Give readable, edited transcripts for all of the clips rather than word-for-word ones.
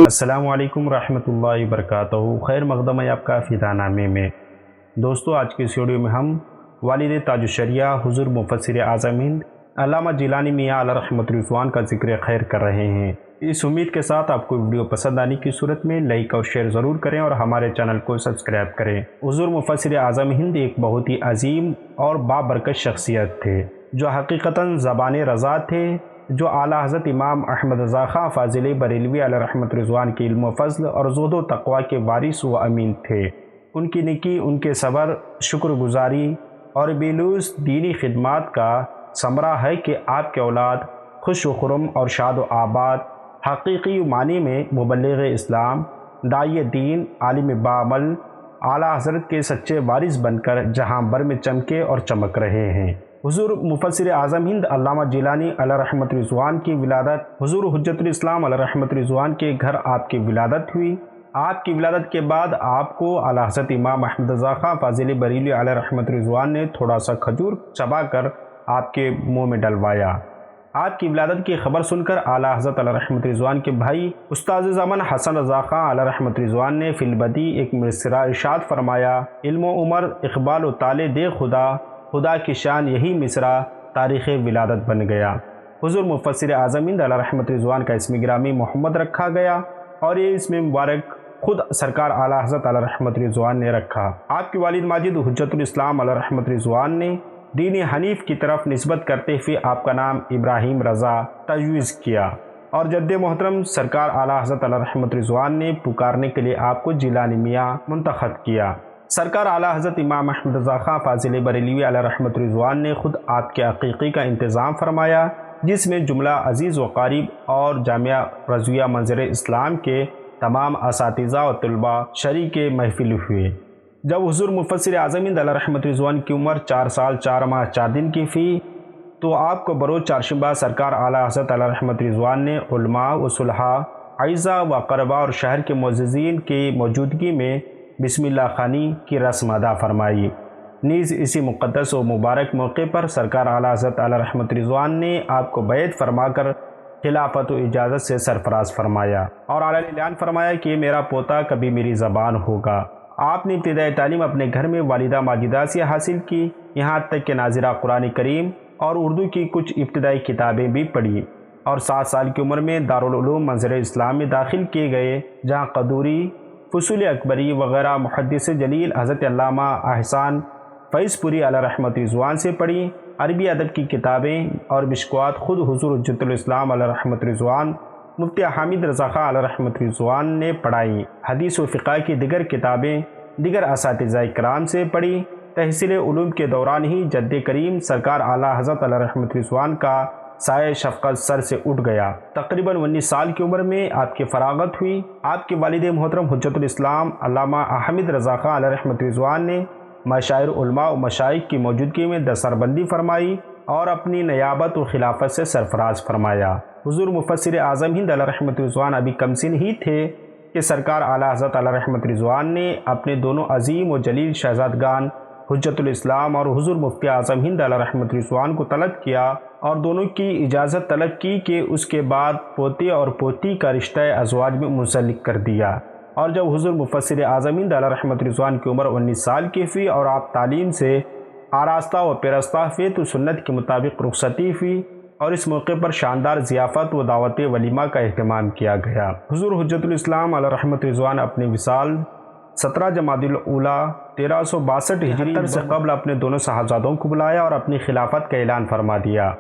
السلام علیکم ورحمۃ اللہ وبرکاتہ۔ خیر مقدم ہے آپ کا فدا نامے میں۔ دوستو، آج کے اس ویڈیو میں ہم والد تاج الشریعہ حضور مفسر اعظم ہند علامہ جیلانی میاں علیہ رحمۃ رضوان کا ذکر خیر کر رہے ہیں۔ اس امید کے ساتھ آپ کو ویڈیو پسند آنے کی صورت میں لائک اور شیئر ضرور کریں اور ہمارے چینل کو سبسکرائب کریں۔ حضور مفسر اعظم ہند ایک بہت ہی عظیم اور بابرکت شخصیت تھے جو حقیقتاً زبان رضا تھے، جو اعلیٰ حضرت امام احمد رضا خان فاضل بریلوی علیہ رحمۃ رضوان کے علم و فضل اور زہد و تقوی کے وارث و امین تھے۔ ان کی نیکی، ان کے صبر، شکر گزاری اور بےلوث دینی خدمات کا ثمرہ ہے کہ آپ کے اولاد خوش و خرم اور شاد و آباد، حقیقی معنی میں مبلغ اسلام، داعی دین، عالم بعمل، اعلیٰ حضرت کے سچے وارث بن کر جہاں بھر میں چمکے اور چمک رہے ہیں۔ حضور مفسر اعظم ہند علامہ جیلانی علیہ رحمۃ رضوان کی ولادت، حضور حجت الاسلام علیہ رحمۃ رضوان کے گھر آپ کی ولادت ہوئی۔ آپ کی ولادت کے بعد آپ کو اعلیٰ حضرت امام احمد رضا خان فاضل بریلوی علیہ رحمۃ رضوان نے تھوڑا سا کھجور چبا کر آپ کے منہ میں ڈلوایا۔ آپ کی ولادت کی خبر سن کر اعلیٰ حضرت علیہ رحمۃ رضوان کے بھائی استاد زمن حسن رضا خان علیہ رحمۃ رضوان نے فی البدی ایک مصرع ارشاد فرمایا: علم و عمر اقبال و طالع دے خدا، خدا کی شان یہی مصرع تاریخ ولادت بن گیا۔ حضور مفسر اعظم ہند علیہ رحمۃ رضوان کا اسم گرامی محمد رکھا گیا اور یہ اسم مبارک خود سرکار اعلیٰ حضرت علیہ رحمۃ رضوان نے رکھا۔ آپ کے والد ماجد حجت الاسلام علیہ رحمۃ رضوان نے دین حنیف کی طرف نسبت کرتے ہوئے آپ کا نام ابراہیم رضا تجویز کیا اور جد محترم سرکار اعلیٰ حضرت علیہ رحمۃ رضوان نے پکارنے کے لیے آپ کو جیلانی میاں منتخب کیا۔ سرکار اعلیٰ حضرت امام احمد رضا خان فاضل بریلوی علیہ رحمۃ رضوان نے خود آپ کے عقیقے کا انتظام فرمایا، جس میں جملہ عزیز و قریب اور جامعہ رضویہ منظر اسلام کے تمام اساتذہ و طلباء شریک محفل ہوئے۔ جب حضور مفسر اعظم ہند علیہ رحمۃ رضوان کی عمر 4 سال 4 ماہ 4 دن کی تھی تو آپ کو بروز چہارشنبہ سرکار اعلیٰ حضرت علیہ رحمۃ رضوان نے علماء و صلحاء، اعزاء و اقرباء اور شہر کے معززین کی موجودگی میں بسم اللہ خوانی کی رسم ادا فرمائی۔ نیز اسی مقدس و مبارک موقع پر سرکار اعلیٰ حضرت علیہ رحمۃ رضوان نے آپ کو بیعت فرما کر خلافت و اجازت سے سرفراز فرمایا اور اعلیٰ اعلان فرمایا کہ یہ میرا پوتا کبھی میری زبان ہوگا۔ آپ نے ابتدائی تعلیم اپنے گھر میں والدہ ماجدہ سے حاصل کی، یہاں تک کہ ناظرہ قرآن کریم اور اردو کی کچھ ابتدائی کتابیں بھی پڑھی اور 7 سال کی عمر میں دارالعلوم منظر اسلام میں داخل کیے گئے، جہاں قدوری، فصول اکبری وغیرہ محدث جلیل حضرت علامہ احسان فیض پوری علیہ رحمۃ رضوان سے پڑھی۔ عربی ادب کی کتابیں اور مشکوات خود حضور حجت الاسلام علیہ رحمۃ رضوان مفتی حامد رضا خان علیہ رحمۃ رضوان نے پڑھائیں۔ حدیث و فقہ کی دیگر کتابیں دیگر اساتذہ کرام سے پڑھی۔ تحصیل علوم کے دوران ہی جد کریم سرکار اعلیٰ حضرت علیہ رحمۃ رضوان کا سایہ شفقت سر سے اٹھ گیا۔ تقریباً 19 سال کی عمر میں آپ کی فراغت ہوئی۔ آپ کے والد محترم حجت الاسلام علامہ حامد رضا خان علیہ رحمۃ رضوان نے مشاعر علماء و مشائخ کی موجودگی میں دستربندی فرمائی اور اپنی نیابت و خلافت سے سرفراز فرمایا۔ حضور مفسر اعظم ہند علیہ رحمۃ رضوان ابھی کم سن ہی تھے کہ سرکار اعلیٰ حضرت علیہ رحمۃ رضوان نے اپنے دونوں عظیم و جلیل شہزادگان حجت الاسلام اور حضور مفتی اعظم ہند علیہ رحمۃ رضوان کو طلب کیا اور دونوں کی اجازت طلب کی کہ اس کے بعد پوتے اور پوتی کا رشتہ ازواج میں منسلک کر دیا۔ اور جب حضور مفسر اعظم ہند علیہ رحمۃ رضوان کی عمر 19 سال کی ہوئی اور آپ تعلیم سے آراستہ و پیراستہ ہوئے تو سنت کے مطابق رخصتی ہوئی اور اس موقع پر شاندار ضیافت و دعوت ولیمہ کا اہتمام کیا گیا۔ حضور حجت الاسلام علیہ رحمۃ رضوان اپنے وصال 17 جمادی الاولیٰ 1362 ہجری سے قبل اپنے دونوں صاحبزادوں کو بلایا اور اپنی خلافت کا اعلان فرما دیا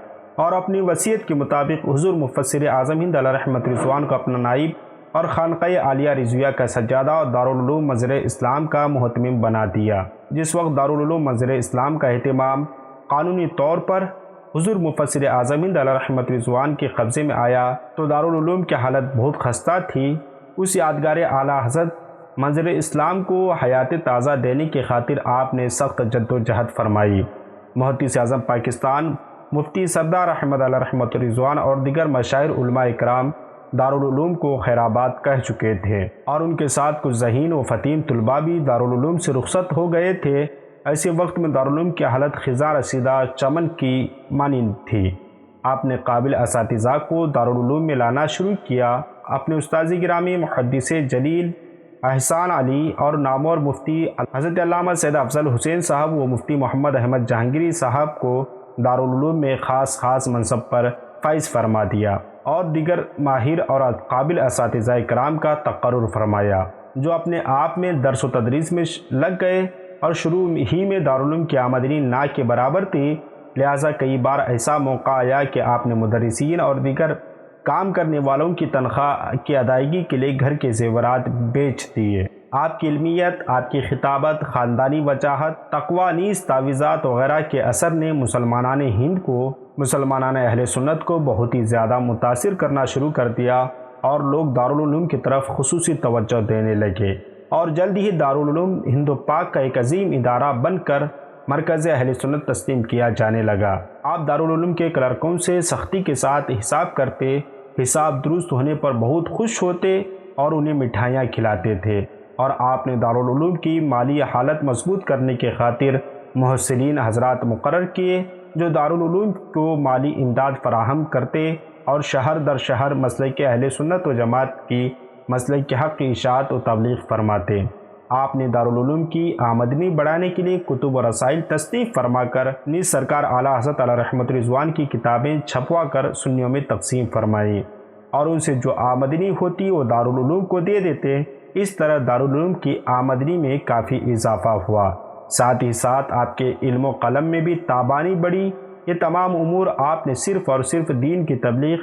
اور اپنی وصیت کے مطابق حضور مفسر اعظم ہند علیہ رحمۃ رضوان کو اپنا نائب اور خانقاہ عالیہ رضویہ کا سجادہ اور دارالعلوم منظر اسلام کا محتمم بنا دیا۔ جس وقت دارالعلوم منظر اسلام کا اہتمام قانونی طور پر حضور مفسر اعظم ہند علیہ رحمۃ رضوان کے قبضے میں آیا تو دارالعلوم کی حالت بہت خستہ تھی۔ اس یادگار اعلیٰ حضرت منظر اسلام کو حیات تازہ دینے کی خاطر آپ نے سخت جد و جہد فرمائی۔ محدث اعظم پاکستان مفتی سردار احمد علیہ رحمۃ رضوان اور دیگر مشاہیر علماء اکرام دارالعلوم کو خیرآباد کہہ چکے تھے اور ان کے ساتھ کچھ ذہین و فطین طلباء بھی دارالعلوم سے رخصت ہو گئے تھے۔ ایسے وقت میں دارالعلوم کی حالت خزاں رسیدہ چمن کی مانند تھی۔ آپ نے قابل اساتذہ کو دارالعلوم میں لانا شروع کیا۔ اپنے استاذ گرامی محدث جلیل احسان علی اور نامور مفتی حضرت علامہ سید افضل حسین صاحب و مفتی محمد احمد جہانگیری صاحب کو دارالعلوم میں خاص منصب پر فائز فرما دیا اور دیگر ماہر اور قابل اساتذہ کرام کا تقرر فرمایا، جو اپنے آپ میں درس و تدریس میں لگ گئے اور شروع ہی میں دارالعلوم کی آمدنی نہ کے برابر تھی۔ لہٰذا کئی بار ایسا موقع آیا کہ آپ نے مدرسین اور دیگر کام کرنے والوں کی تنخواہ کی ادائیگی کے لیے گھر کے زیورات بیچ دیے۔ آپ کی علمیت، آپ کی خطابت، خاندانی وجاہت، تقویٰ نیز تعویذات وغیرہ کے اثر نے مسلمانان ہند کو، مسلمانان اہل سنت کو بہت ہی زیادہ متاثر کرنا شروع کر دیا اور لوگ دارالعلوم کی طرف خصوصی توجہ دینے لگے، اور جلد ہی دارالعلوم ہند و پاک کا ایک عظیم ادارہ بن کر مرکز اہل سنت تسلیم کیا جانے لگا۔ آپ دارالعلوم کے کلرکوں سے سختی کے ساتھ حساب کرتے، حساب درست ہونے پر بہت خوش ہوتے اور انہیں مٹھائیاں کھلاتے تھے، اور آپ نے دارالعلوم کی مالی حالت مضبوط کرنے کے خاطر محسنین حضرات مقرر کیے جو دارالعلوم کو مالی امداد فراہم کرتے اور شہر در شہر مسلک اہل سنت و جماعت کی مسلک کے حق کی اشاعت و تبلیغ فرماتے۔ آپ نے دارالعلوم کی آمدنی بڑھانے کے لیے کتب و رسائل تصنیف فرما کر نیز سرکار اعلیٰ حضرت علیہ رحمت رضوان کی کتابیں چھپوا کر سنیوں میں تقسیم فرمائی، اور ان سے جو آمدنی ہوتی وہ دارالعلوم کو دے دیتے۔ اس طرح دارالعلوم کی آمدنی میں کافی اضافہ ہوا، ساتھ ہی ساتھ آپ کے علم و قلم میں بھی تابانی بڑھی۔ یہ تمام امور آپ نے صرف اور صرف دین کی تبلیغ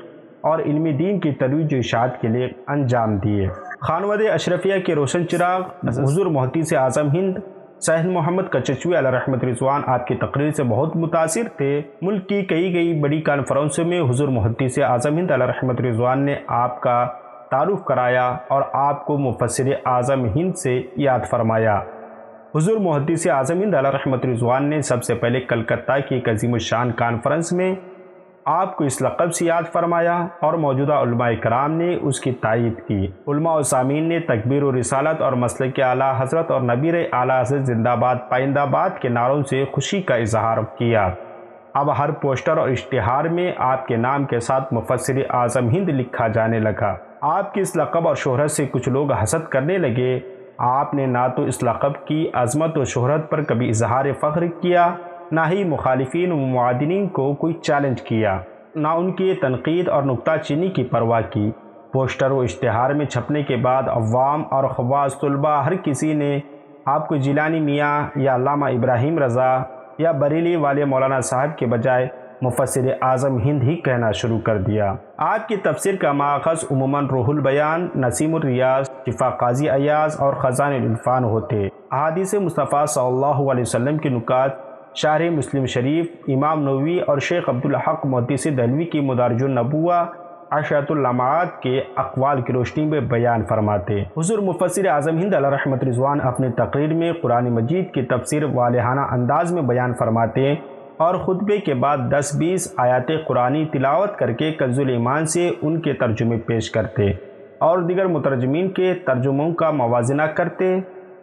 اور علمی دین کی ترویج و اشاعت کے لیے انجام دیے۔ خانواد اشرفیہ کے روشن چراغ حضور محدث اعظم ہند سید محمد کچچوی علیہ رحمت رضوان آپ کی تقریر سے بہت متاثر تھے۔ ملک کی کئی بڑی کانفرنسوں میں حضور محدث اعظم ہند علیہ رحمت رضوان نے آپ کا تعارف کرایا اور آپ کو مفسر اعظم ہند سے یاد فرمایا۔ حضور محدث اعظم ہند علیہ رحمت رضوان نے سب سے پہلے کلکتہ کی ایک عظیم الشان کانفرنس میں آپ کو اس لقب سے یاد فرمایا اور موجودہ علماء کرام نے اس کی تائید کی۔ علماء و سامعین نے تکبیر و رسالت اور مسلک اعلیٰ حضرت اور نبیر اعلیٰ حضرت زندہ باد پائندہ باد کے نعروں سے خوشی کا اظہار کیا۔ اب ہر پوسٹر اور اشتہار میں آپ کے نام کے ساتھ مفسر اعظم ہند لکھا جانے لگا۔ آپ کی اس لقب اور شہرت سے کچھ لوگ حسد کرنے لگے۔ آپ نے نہ تو اس لقب کی عظمت و شہرت پر کبھی اظہار فخر کیا، نہ ہی مخالفین و معادنین کو کوئی چیلنج کیا، نہ ان کی تنقید اور نکتہ چینی کی پرواہ کی۔ پوسٹر و اشتہار میں چھپنے کے بعد عوام اور خواص طلباء ہر کسی نے آپ کو جیلانی میاں یا علامہ ابراہیم رضا یا بریلی والے مولانا صاحب کے بجائے مفسر اعظم ہند ہی کہنا شروع کر دیا۔ آپ کی تفسیر کا ماخذ عموماً روح البیان، نسیم الریاض، شفا قاضی ایاز اور خزان العرفان ہوتے۔ احادیث مصطفیٰ صلی اللہ علیہ وسلم کے نکات شارح مسلم شریف، امام نووی اور شیخ عبدالحق محدث دہلوی کی مدارج النبوہ عشرۃ اللمعات کے اقوال کی روشنی میں بیان فرماتے۔ حضور مفسر اعظم ہند علیہ رحمت رضوان اپنی تقریر میں قرآن مجید کی تفسیر والہانہ انداز میں بیان فرماتے اور خطبے کے بعد 10-20 آیات قرآنی تلاوت کر کے کنز ایمان سے ان کے ترجمے پیش کرتے اور دیگر مترجمین کے ترجموں کا موازنہ کرتے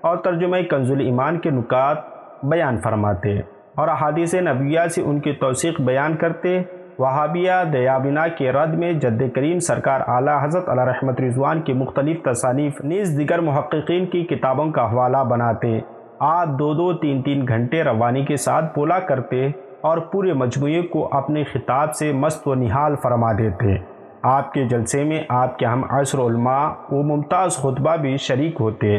اور ترجمہ کنز ایمان کے نکات بیان فرماتے اور احادیث نبویہ سے ان کی توثیق بیان کرتے۔ وہابیہ دیابنا کے رد میں جد کریم سرکار اعلیٰ حضرت علیہ رحمت رضوان کی مختلف تصانیف نیز دیگر محققین کی کتابوں کا حوالہ بناتے۔ آپ 2-3 گھنٹے روانی کے ساتھ بولا کرتے اور پورے مجموعے کو اپنے خطاب سے مست و نہال فرما دیتے۔ آپ کے جلسے میں آپ کے ہم عصر علماء و ممتاز خطبہ بھی شریک ہوتے۔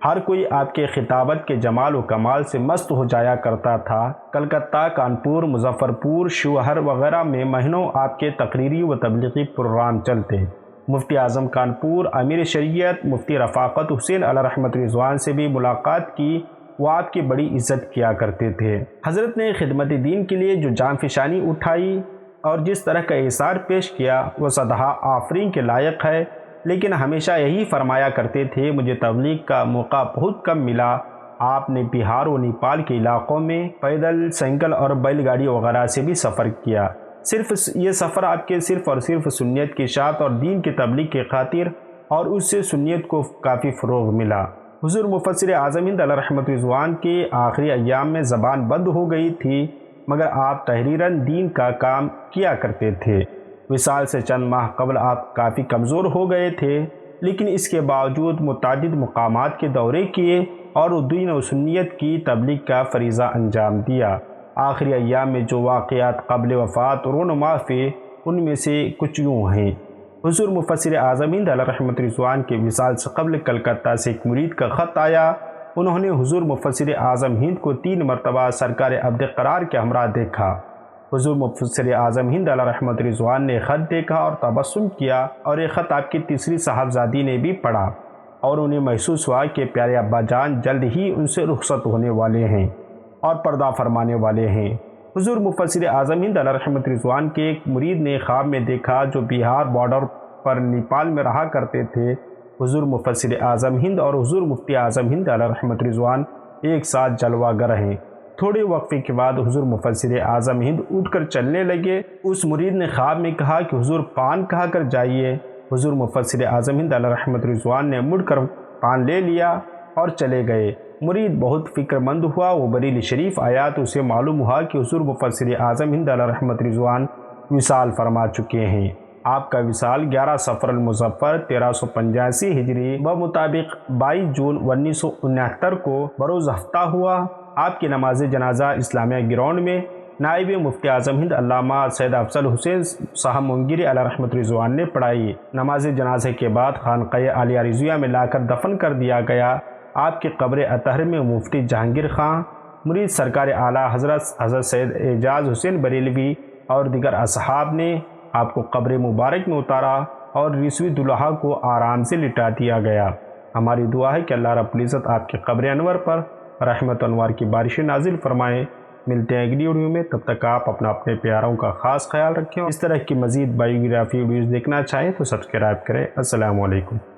ہر کوئی آپ کے خطابت کے جمال و کمال سے مست ہو جایا کرتا تھا۔ کلکتہ، کانپور، مظفر پور، شیوہر وغیرہ میں مہینوں آپ کے تقریری و تبلیغی پروگرام چلتے۔ مفتی اعظم کانپور، امیر شریعت مفتی رفاقت حسین علیہ رحمت رضوان سے بھی ملاقات کی، وہ آپ کی بڑی عزت کیا کرتے تھے۔ حضرت نے خدمت دین کے لیے جو جان فشانی اٹھائی اور جس طرح کا ایثار پیش کیا وہ صدہا آفرین کے لائق ہے، لیکن ہمیشہ یہی فرمایا کرتے تھے مجھے تبلیغ کا موقع بہت کم ملا۔ آپ نے بہار و نیپال کے علاقوں میں پیدل، سائیکل اور بیل گاڑی وغیرہ سے بھی سفر کیا۔ صرف یہ سفر آپ کے صرف اور صرف سنیت کی اشاعت اور دین کی تبلیغ کی خاطر، اور اس سے سنیت کو کافی فروغ ملا۔ حضور مفسر اعظم ہند علیہ رحمت رضوان کے آخری ایام میں زبان بند ہو گئی تھی، مگر آپ تحریراً دین کا کام کیا کرتے تھے۔ وصال سے چند ماہ قبل آپ کافی کمزور ہو گئے تھے، لیکن اس کے باوجود متعدد مقامات کے دورے کیے اور دین و سنیت کی تبلیغ کا فریضہ انجام دیا۔ آخری ایام میں جو واقعات قبل وفات رونما ہوئے ان میں سے کچھ یوں ہیں۔ حضور مفسر اعظم ہند علیہ رحمۃ رضوان کے وصال سے قبل کلکتہ سے ایک مرید کا خط آیا۔ انہوں نے حضور مفسر اعظم ہند کو 3 مرتبہ سرکار عبد قرار کے ہمراہ دیکھا۔ حضور مفسر اعظم ہند علیہ رحمۃ رضوان نے خط دیکھا اور تبسم کیا، اور یہ خط آپ کی تیسری صاحبزادی نے بھی پڑھا، اور انہیں محسوس ہوا کہ پیارے ابا جان جلد ہی ان سے رخصت ہونے والے ہیں اور پردہ فرمانے والے ہیں۔ حضور مفسر اعظم ہند علیہ رحمۃ رضوان کے ایک مرید نے خواب میں دیکھا جو بہار بارڈر پر نیپال میں رہا کرتے تھے۔ حضور مفسر اعظم ہند اور حضور مفتی اعظم ہند علیہ رحمۃ رضوان ایک ساتھ جلوہ گر ہیں۔ تھوڑے وقفے کے بعد حضور مفسر اعظم ہند اٹھ کر چلنے لگے۔ اس مرید نے خواب میں کہا کہ حضور پان کھا کر جائیے۔ حضور مفسر اعظم ہند علیہ رحمۃ رضوان نے مڑ کر پان لے لیا اور چلے گئے۔ مرید بہت فکر مند ہوا، وہ بریلی شریف آیا تو اسے معلوم ہوا کہ حضور مفسر اعظم ہند علیہ رحمۃ رضوان وصال فرما چکے ہیں۔ آپ کا وصال 11 صفر المظفر 1385 ہجری بمطابق 22 جون 1969 کو بروز ہفتہ ہوا۔ آپ کی نماز جنازہ اسلامیہ گراؤنڈ میں نائب مفتی اعظم ہند علامہ سید افضل حسین صاحب منگیری علیہ رحمۃ رضوان نے پڑھائی۔ نماز جنازے کے بعد خانقاہ عالیہ رضویہ میں لا کر دفن کر دیا گیا۔ آپ کی قبر اطہر میں مفتی جہانگیر خان، مرید سرکار اعلیٰ حضرت سید اعجاز حسین بریلوی اور دیگر اصحاب نے آپ کو قبر مبارک میں اتارا اور رسوی دلہا کو آرام سے لٹا دیا گیا۔ ہماری دعا ہے کہ اللہ رب العزت آپ کے قبر انور پر رحمت انوار کی بارشیں نازل فرمائیں۔ ملتے ہیں اگلی ویڈیو میں، تب تک آپ اپنے پیاروں کا خاص خیال رکھیں۔ اس طرح کی مزید بایوگرافی ویڈیوز دیکھنا چاہیں تو سبسکرائب کریں۔ السلام علیکم۔